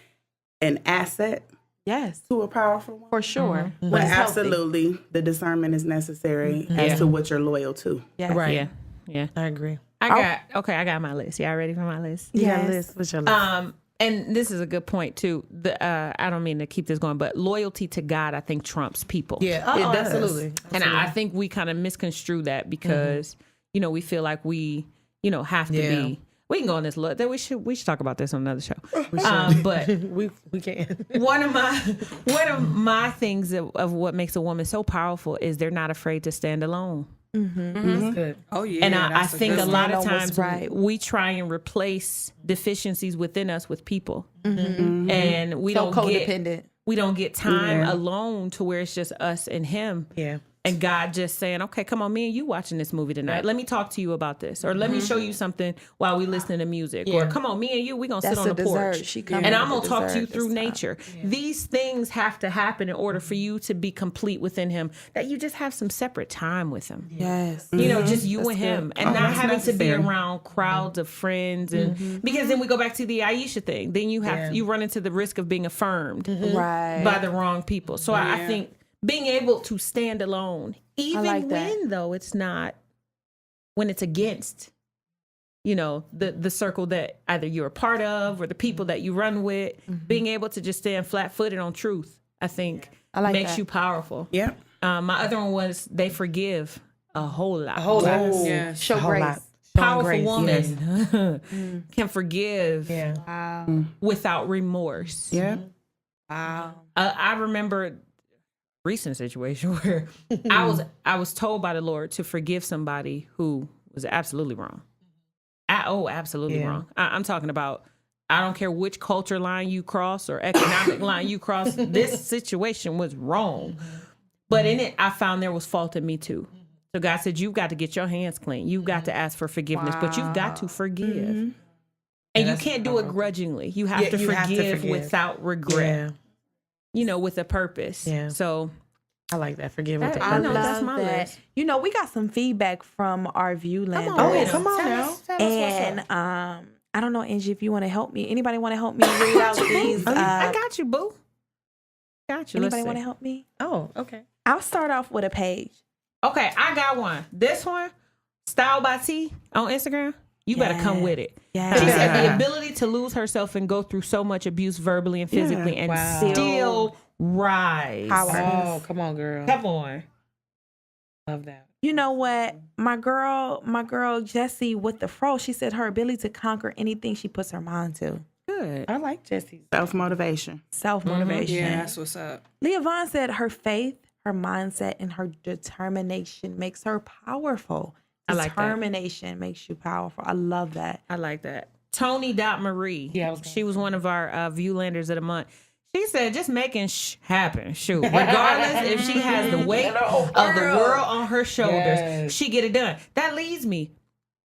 an asset Yes, to a powerful woman. for sure. But When it's healthy. absolutely, the discernment is necessary as to what you're loyal to. Yes. Right. Yeah. I agree. I got my list. Y'all ready for my list? Yes. What's your list? And this is a good point too. I don't mean to keep this going, but loyalty to God, I think, trumps people. Yeah. Oh, does. absolutely. And I think we kind of misconstrue that because, we feel like we, have to be. We can go on this look. We should talk about this on another show. But we can. one of my things of what makes a woman so powerful is they're not afraid to stand alone. That's good. Oh yeah, And I that's think good a lot of Stand on what's times right. we try and replace deficiencies within us with people, and we So don't codependent. get time alone to where it's just us and him. Yeah. And God just saying, okay, come on, me and you watching this movie tonight. Let me talk to you about this. Or let me show you something while we listening to music. Or come on, me and you, we going to sit That's on the a porch. dessert. She coming And with I'm going the to talk to you dessert through this time. nature. These things have to happen in order for you to be complete within him. That you just have some separate time with him. Yes. Just you and him. And not having to be around crowds of friends. And because then we go back to the Aisha thing. Then you have you run into the risk of being affirmed Right. by the wrong people. So I think being able to stand alone, even like that. when though it's not, when it's against, the circle that either you're a part of or the people that you run with, being able to just stand flat footed on truth, I think I like makes that. you powerful. Yep. My other one was they forgive a whole lot. Yeah. Show grace. Powerful woman can forgive Yeah. without remorse. Yep. Wow. I remember recent situation where I was told by the Lord to forgive somebody who was absolutely wrong. Absolutely wrong. I'm talking about, I don't care which culture line you cross or economic line you cross. This situation was wrong. But in it, I found there was fault in me too. So God said, you've got to get your hands clean. You've got to ask for forgiveness, but you've got to forgive. And you can't do it grudgingly. You have to you have to forgive forgive. without regret. With a purpose. Yeah. So I like that. Forgive and take. I know, love that's my that. list. You know, we got some feedback from our Viewlanders. Oh, yeah, come on now. And I don't know, Angie, if you want to help me. Anybody want to help me read out these? I got you, boo. Got you. Anybody want to help me? Oh, okay. I'll start off with a page. Okay, I got one. This one, Style by T on Instagram. You better come with it. Yeah. She said the ability to lose herself and go through so much abuse verbally and physically and still rise. Oh, come on, girl. Come on. Love that. You know what? My girl Jessie with the fro, she said her ability to conquer anything she puts her mind to. Good. I like Jesse's. Self-motivation. Self-motivation. Yeah, that's what's up. Leah Vaughn said her faith, her mindset, and her determination makes her powerful. I like that. Determination makes you powerful. I love that. I like that. Tony.Marie. Yeah, she was one of our Viewlanders of the month. She said, just making happen. Shoot. Regardless if she has the weight of the world on her shoulders, she get it done. That leads me.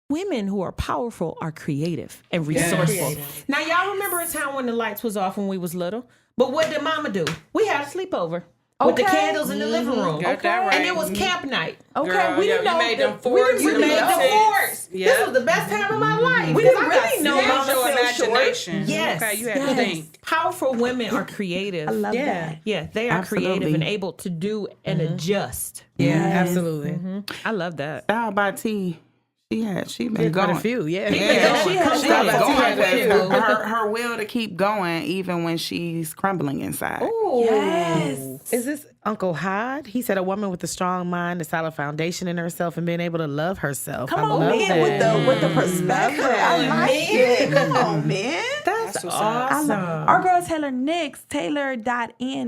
Women who are powerful are creative and resourceful. Now, y'all remember a time when the lights was off when we was little? But what did mama do? We had a sleepover. With the candles in the living room. Got that right. And it was camp night. Okay, Girl, we yeah, didn't know. you made them we forts. didn't We really made know. the forts. Yeah. This was the best time of my life. We because didn't I got really know snatched. mama Your felt short. imagination. Yes. Okay, you had to think. Powerful women are creative. I love that. Yeah, they are creative Absolutely. and able to do and adjust. Yeah, absolutely. I love that. Style by T. She been Quite going. a few, yeah. Yeah, She had she's Style by T going had a few. with her will to keep going even when she's crumbling inside. Yes. Is this Uncle Hod? He said a woman with a strong mind, a solid foundation in herself, and being able to love herself. Come I on, love man, that. with the perspective. I like it. Come on, man. That's what's awesome. Our girl Taylor Nix, Taylor.n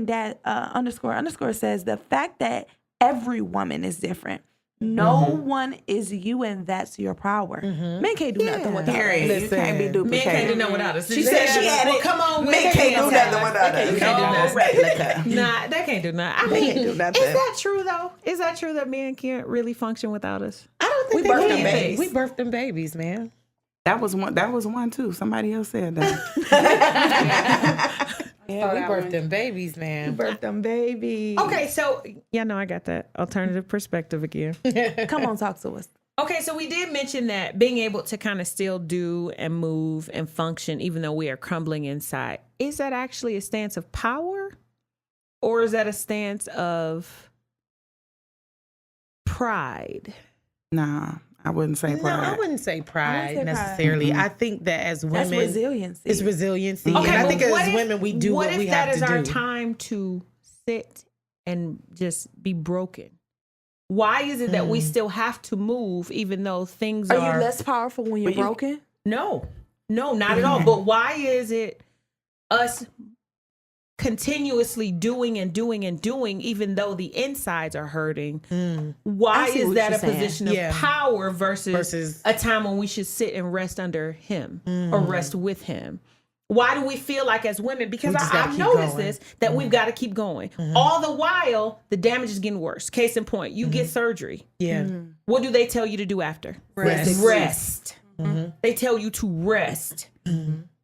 _ says the fact that every woman is different. No one is you, and that's your power. Men can't do nothing without Period. us. You can't be Men duplicated. can't do nothing without us. She said she had it. Come on, Men can't do nothing without us. They can't do nothing. Replica. Nah, they can't do nothing. I They mean, can't do nothing. is that true though? Is that true that men can't really function without us? I don't think We birthed they them can. babies. We birthed them babies, man. That was one too. Somebody else said that. Yeah, we birthed them babies, man. Birth them baby. Okay, so yeah, no, I got that alternative perspective again. Come on, talk to us. Okay, so we did mention that being able to kind of still do and move and function even though we are crumbling inside. Is that actually a stance of power? Or is that a stance of pride? Nah, I wouldn't say No, pride. I wouldn't say pride pride. necessarily. I think that as women, That's resiliency. it's resiliency. Okay, and I but think what as if- women, we do what we if that have is to our do. time to sit and just be broken? Why is it that we still have to move even though things Are are... you less powerful when you're broken? No, not at all. But why is it us continuously doing and doing and doing, even though the insides are hurting? Why I see is what that you're a saying. position of Yeah. power versus Mm. a time when we should sit and rest under him or rest with him? Why do we feel like as women? Because We just I've gotta keep noticed going. this, that we've got to keep going. All the while, the damage is getting worse. Case in point, you get surgery. Yeah. What do they tell you to do after? Rest. They tell you to rest.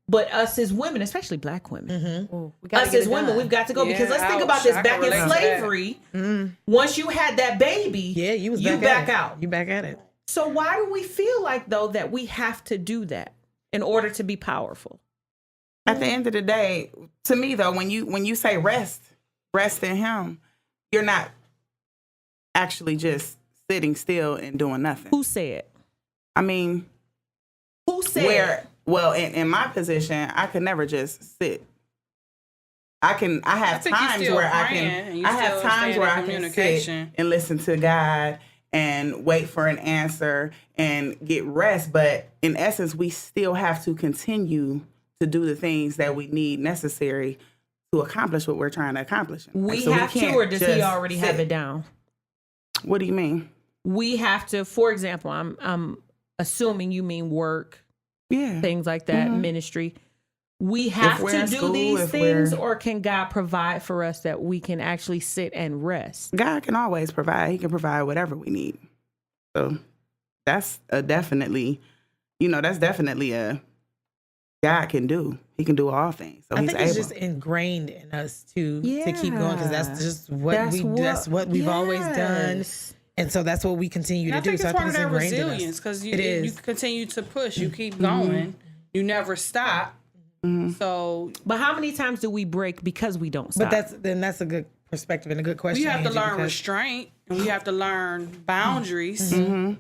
But us as women, especially black women, us as women, we've got to go. Because let's think about this. I Back can in relate to that. slavery, once you had that baby, Yeah, you back at it. out. You back at it. So why do we feel like, though, that we have to do that in order to be powerful? At the end of the day, to me though, when you say rest in him, you're not actually just sitting still and doing nothing. Who said? I mean, Who said? in my position, I could never just sit. I have think you're times still where praying and you I have still times staying where in I can communication. sit and listen to God and wait for an answer and get rest. But in essence, we still have to continue to do the things that we need necessary to accomplish what we're trying to accomplish. We So have to, can't or does he just already have sit. it down? What do you mean? We have to, for example, I'm assuming you mean work, Yeah. things like that, ministry. We have we're to in do school, these if things, we're- or can God provide for us that we can actually sit and rest? God can always provide. He can provide whatever we need. So that's definitely a God can do. He can do all things. So I he's think able. it's just ingrained in us to keep going because that's just what That's what- we've always done, Yes. and so that's what we continue And to I do. think So it's part of that ingrained in us. resilience because you It you is. continue to push, you keep going, you never stop. So But how many times do we break because we don't stop? But that's a good perspective and a good question. we have to Angie, learn because- restraint and we have to learn boundaries, and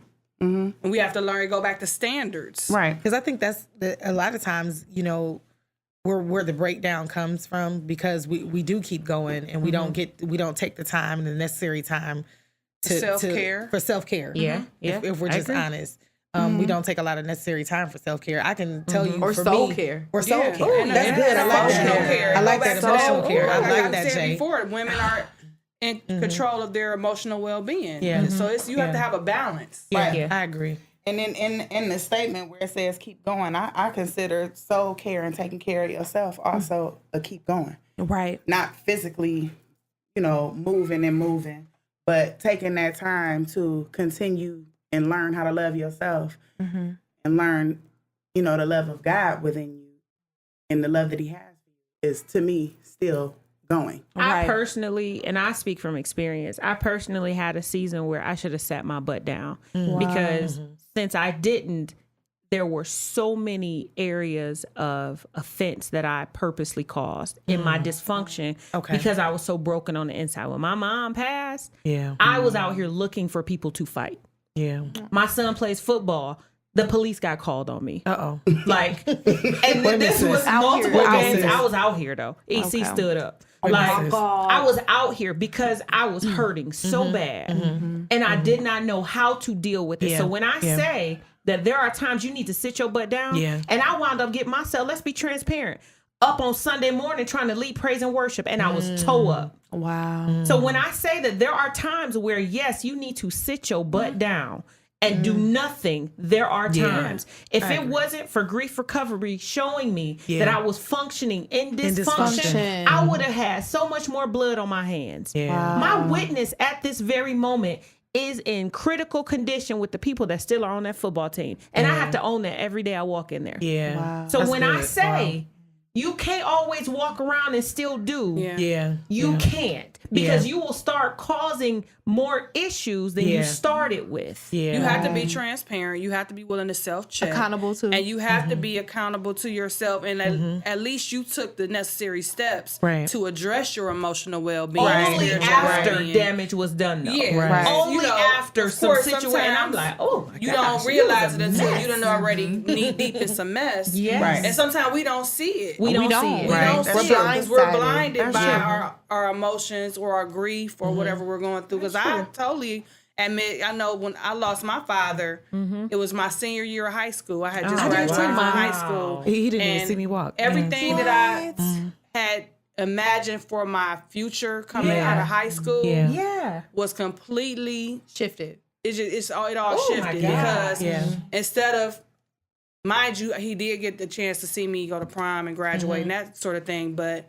we have to learn to go back to standards. Right. Because I think that's a lot of times, where the breakdown comes from because we do keep going and we don't take the time and the necessary time to Self-care. for self-care. Yeah, yeah, If we're I just agree. honest. We don't take a lot of necessary time for self-care. I can tell you Or for soul me, care. or soul Yeah. care. And- That's and good. I like emotional that. care. I like Go that back to emotional that. care. I Like like I that, said Jay. before, women are in control of their emotional well-being. Yeah. So you have to have a balance. Yeah, Yeah. I agree. And then in the statement where it says keep going, I consider soul care and taking care of yourself also a keep going. Right. Not physically, moving, but taking that time to continue and learn how to love yourself and learn, the love of God within you and the love that he has for you is, to me, still going. I personally, and I speak from experience, I personally had a season where I should have sat my butt down because since I didn't, there were so many areas of offense that I purposely caused in my dysfunction because I was so broken on the inside. When my mom passed, I was out here looking for people to fight. Yeah. My son plays football. The police got called on me. Uh-oh. Like, and this was multiple games. I was out here though. EC stood up. Like, I was out here because I was hurting so bad, and I did not know how to deal with it. Yeah. So when I say that there are times you need to sit your butt down, and I wound up getting myself, let's be transparent, up on Sunday morning trying to lead praise and worship, and I was toe up. Wow. So when I say that there are times where, yes, you need to sit your butt down and do nothing, there are times. If it wasn't for grief recovery showing me that I was functioning in dysfunction, I would have had so much more blood on my hands. My witness at this very moment is in critical condition with the people that still are on that football team. And I have to own that every day I walk in there. Yeah. Wow. So when I say you can't always walk around and still do, you can't. Because you will start causing more issues than you started with. You have to be transparent. You have to be willing to self-check. Accountable too. And you have to be accountable to yourself. And at least you took the necessary steps to address your emotional well-being. Only after damage was done, though. Yeah. Right. Only after of some course, situation. And I'm like, oh, my you gosh, don't realize it until you done already knee deep in some mess. Yes. Right. And sometimes we don't see it. We don't see We it. don't That's see it true. because we're Blindsided. blinded That's by our emotions or our grief or whatever we're going through. Because I totally admit, I know when I lost my father, it was my senior year of high school. I had just graduated from high school. He didn't even And see me walk. Everything that I had imagined for my future coming out of high school was completely Shifted. it all Oh, my shifted God. because instead of, mind you, he did get the chance to see me go to prom and graduate and that sort of thing, but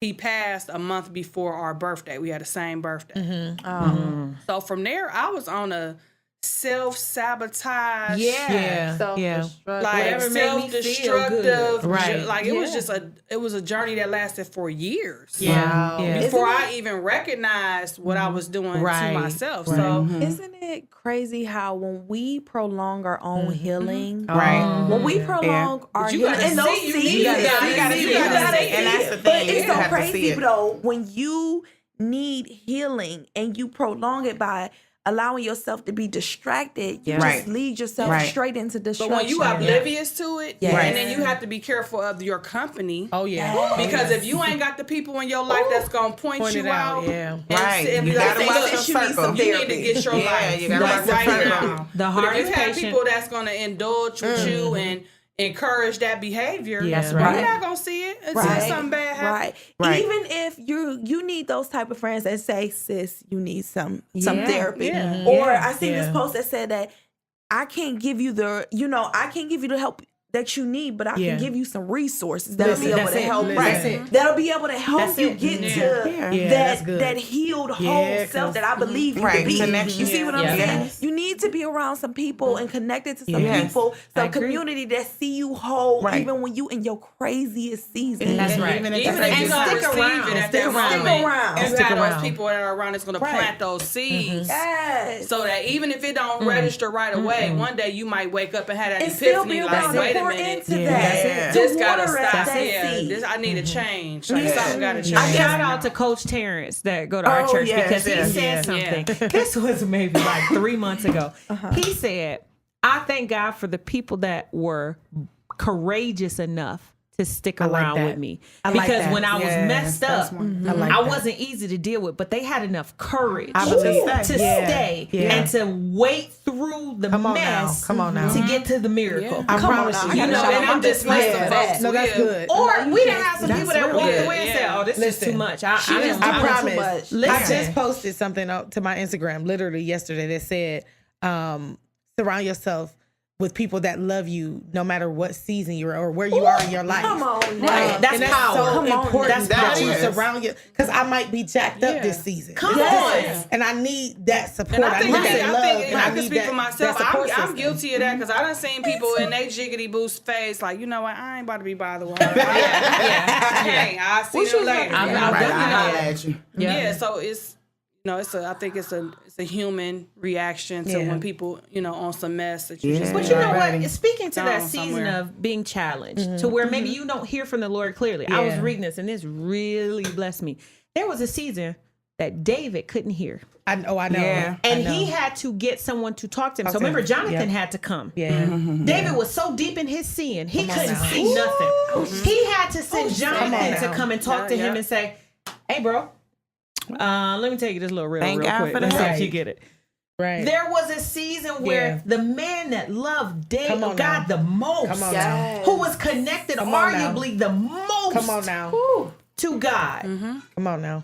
he passed a month before our birthday. We had the same birthday. So from there, I was on a self-sabotage. Self-destruct. Like Whatever made me feel self-destructive, good. Right. like it was just a journey that lasted for years. Yeah. Before I even recognized what I was doing to myself. So Isn't it crazy how when we prolong our own healing, Right. when we prolong our you healing, gotta and those see, you seasons, need to- you gotta see it. And that's the But thing, it's you so have to see crazy it. though when you need healing and you prolong it by allowing yourself to be distracted, you Right. just lead yourself Right. straight into but destruction. when you oblivious to it, Yes. and then you have to be careful of your company. Oh, yeah. Because if you ain't got the people in your life that's gonna point Point you it out, out, yeah. and Right. and You be like, gotta "Hey, watch look, your circle. you need to get your Yeah, life you gotta like watch your right circle. now. The But if hardest you have patient. people that's gonna indulge with you and encourage that behavior, That's right. you're not gonna see it until something bad happens. Right. Even if you need those type of friends that say, sis, you need some therapy. Yeah. Or I seen this post that said that I can't give you the help that you need, but I Yeah. can give you some resources that'll Listen, be able that's to it. help. That's it. That'll be able to help That's you it. get Yeah, to that's good. that healed whole Yeah, self 'cause- that I believe you Right, to be. connection. You see what I'm Yeah. saying? Yes. You need to be around some people and connected to some Yes. people, I some agree. community that see you whole, Right. even when you in your craziest season. That's right. Even if Even that's if you And don't stick receive around. it at Stick that around. moment, Stick around. you Stick got around. those people that are around that's going to plant those seeds. Yes. So that even if it don't register right away, one day you might wake up and have that And still be epiphany around like, wait to a pour minute. into Yeah. that. Yeah. To This gotta water stop. that Yeah, seed. this, I need a change. Like, something got to change. Shout out to Coach Terrence that go to our Oh, church yes, because he yes. said Yeah. something. This was maybe like 3 months ago. He said, I thank God for the people that were courageous enough to stick like around that. with me. I like Because that. when I was Yes, messed that's up, one. I like I that. wasn't easy to deal with, but they had enough courage I believe to Yeah. stay Yeah. and to wait through the Come on now. mess Come on now. to get to the miracle. I promise now. you. I You gotta know, shout and out I'm my just best listening friend to for folks. that. No, that's good. Or we done had some That's people that real walked good. away and said, Yeah. "Oh, this is Listen. too much." I She just just I doing too promise. much. I Listen. just posted something to my Instagram literally yesterday that said, surround yourself with people that love you no matter what season you're or where you are in your life. Come on, Right. That's and power. so Come on. important That's that you power. surround you because I might be jacked up this season. Come This- on. and I need that support. And I think, need that love. I and can need speak that, for myself. that support I'm system. guilty of that because I done seen people in they jiggity boost phase like, you know what, I ain't about to be bothered with her. Hey, I'll see you later. I'm Right, done I with holler that. at you. Yeah, so it's I think it's a human reaction to Yeah. when people on some mess that you just. But you know Right. what? Speaking to that Down season somewhere. of being challenged, to where maybe you don't hear from the Lord clearly. I was Yeah. reading this, and this really blessed me. There was a season that David couldn't hear, I know. Yeah. and he had to get someone to talk to him. So remember, Jonathan had to come. Yeah. David was so deep in his sin, he couldn't now. see nothing. He had to send Jonathan on to now. come and talk to him and say, "Hey, bro, let me tell you this little real Thank real God quick. for Let's see that. if you get it." Right. There was a season where Yeah. the man that loved Come on God now. the most, Come on now. who was connected Come on now. arguably the most Come on now. to God, Come on now.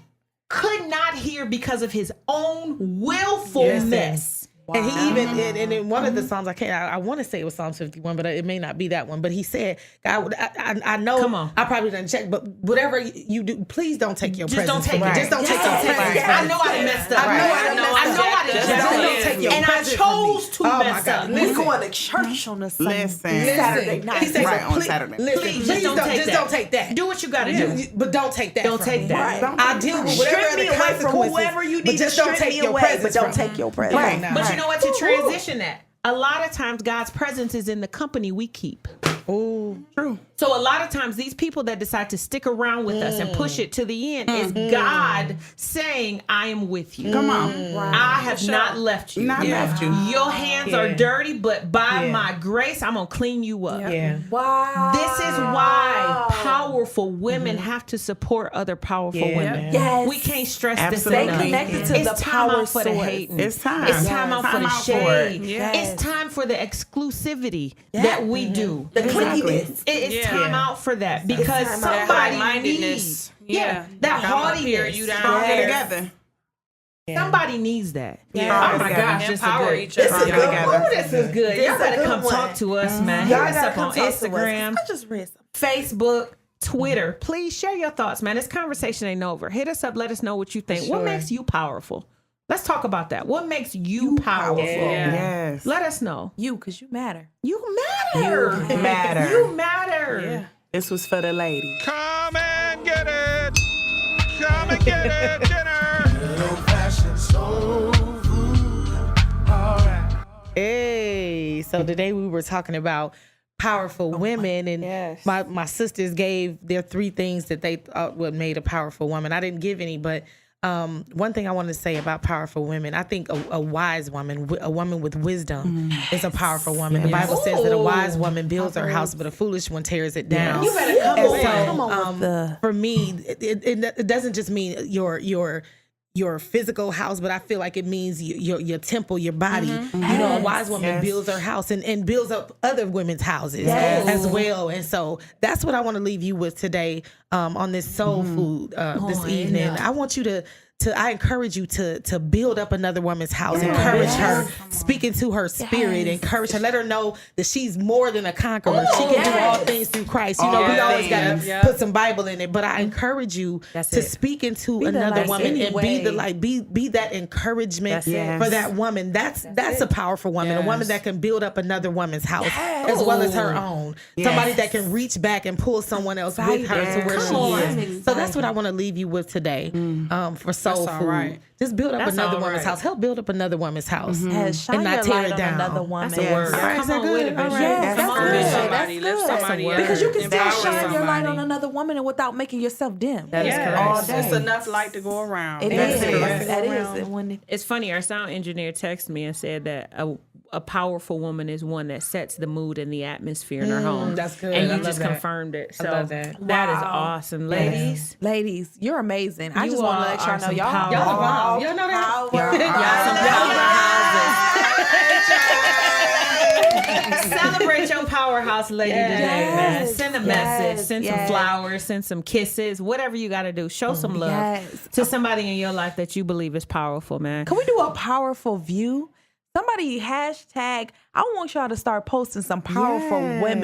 could not hear because of his own willfulness. And he even and in one of the Psalms, I want to say it was Psalms 51, but it may not be that one. But he said, God, I know Come on. I probably didn't check, but whatever you do, please don't take your Just don't presence take from it. me. Just don't take your Yes. presence from I me. know I done messed up. I know I done messed I know I up. done Just messed don't up. take your And I presence from me. chose to Oh my mess God. up. We Listen. going to church on a Sunday. Listen. Saturday night. He said, Right, on please, Saturday. Listen, Please, please just don't take that. that. Do what you got to Yeah, do. but don't take that. Don't from take me. that. Right. I'll deal with whatever Strip me the away from consequences, whoever you but need to just don't strip take me your away, but presence don't from me. take your presence. Come on Right. now. But you know what? To transition that, a lot of times God's presence is in the company we keep. Ooh. True. So a lot of times these people that decide to stick around with us and push it to the end is God saying, I am with you. Come on. I have not left you. Not left you. Your hands are dirty, but by my grace, I'm going to clean you up. Yeah. Wow. This is why powerful women have to support other powerful women. Yes. We can't stress Absolutely. this enough. Stay connected to It's the time power out for the source. hating. It's time. It's time out for Time the out for it. shade. Yes. It's time for the exclusivity that we do. The Exactly. clickiness. It's time out for that because time out. somebody That needs high-mindedness. that Come up here, haughtiness. you down Stronger there. together. Somebody needs that. Yeah. Oh my gosh, this is Empower good. each other. This is good. Together. Oh, this is good. Y'all a better good come one. talk to us, man. Y'all Hit us gotta up come on talk to us. Instagram, I just read something. Facebook, Twitter. Please share your thoughts, man. This conversation ain't over. Hit us up. Let us know what you think. What Sure. makes you powerful? Let's talk about that. What makes you powerful? Yes. Let us know. You, because you matter. You matter. You matter. You matter. This was for the ladies. Come and get it. Come and get it, dinner. Hey, so today we were talking about powerful women, and my sisters gave their 3 things that they thought what made a powerful woman. I didn't give any, but one thing I want to say about powerful women, I think a wise woman, a woman with wisdom, is a powerful woman. The Bible says that a wise woman builds her house, but a foolish one tears it down. You better come And on. so, Come on with the- for me, it doesn't just mean your physical house, but I feel like it means your temple, your body. You know, a wise woman Yes. builds her house and builds up other women's houses as well. And so that's what I want to leave you with today on this soul food this evening. I want you to I encourage you to build up another woman's house. Encourage her, speak into her spirit, encourage her, let her know that she's more than a conqueror. She can do all things through Christ. You know, we always gotta put some Bible in it, but I encourage you to speak into another woman and be the light, be that encouragement for that woman. That's a powerful woman, a woman that can build up another woman's house as well as her own. Somebody that can reach back and pull someone else with her to where she is. So that's what I want to leave you with today for soul food. Right. Just build up another woman's house. Help build up another woman's house Shine and not your tear light it down. on another woman. That's a word. Come on with it, All bitch. right. Yes, That's come on good. with it. Somebody, That's lift good. somebody up. Because you can still Empower shine your light on somebody. another woman and without making yourself dim. That is correct. All day. It's enough light to go around. It That's is. correct. That is. And when It's funny. Our sound engineer texted me and said that a powerful woman is one that sets the mood and the atmosphere in her home. That's good. And I you love just that. confirmed it. So love that. that is awesome, ladies. ladies, you're amazing. I You just want all to let y'all are know some y'all power- Y'all the bomb. Y'all know that? Y'all some powerhouses. Celebrate your powerhouse lady today, man. Send a message, send some flowers, send some kisses, whatever you got to do. Show some love to somebody in your life that you believe is powerful, man. Can we do a powerful view? Somebody hashtag. I want y'all to start posting some powerful women.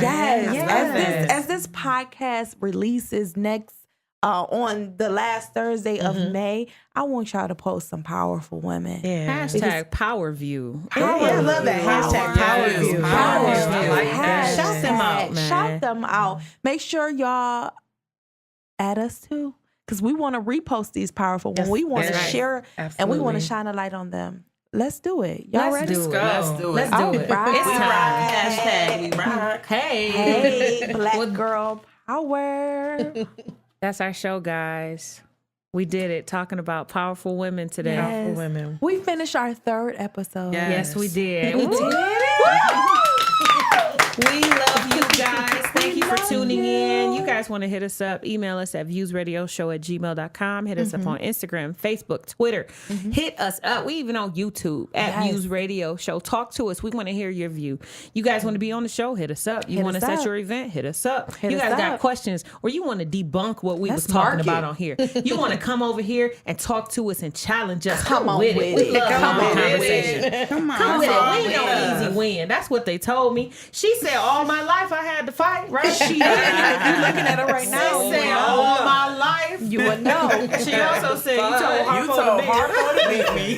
As this podcast releases next on the last Thursday of May, I want y'all to post some powerful women. Hashtag power view. I love that. Hashtag power view. I like that. Shout them out, man. Shout them out. Make sure y'all add us too, because we want to repost these powerful women. We want to share and we want to shine a light on them. Let's do it. Y'all ready? Let's do it. Let's do it. Right. It's time. Hashtag we rock. Hey, black girl power. That's our show, guys. We did it, talking about powerful women today. Yes. women. We finished our 3rd episode. Yes, we did. We did it. We love you guys. Thank you for tuning in. You guys want to hit us up, email us at viewsradioshow@gmail.com. Hit us up on Instagram, Facebook, Twitter. Hit us up. We even on YouTube at Views Radio Show. Talk to us. We want to hear your view. You guys want to be on the show? Hit us up. You want to set your event? Hit us up. You guys got questions or you want to debunk what we was talking about on here. You want to come over here and talk to us and challenge us. Come on with it. We love conversation. Come with it. We ain't no easy win. That's what they told me. She said all my life I had to fight, right? She did. You're looking at her right now. She said all my life. You would know. She also said you told Harpo to beat me.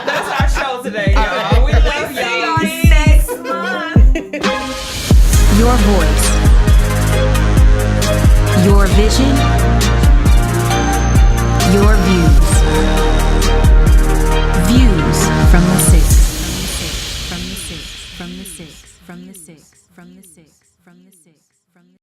That's our show today, y'all. We love y'all. Next month. Your voice. Your vision.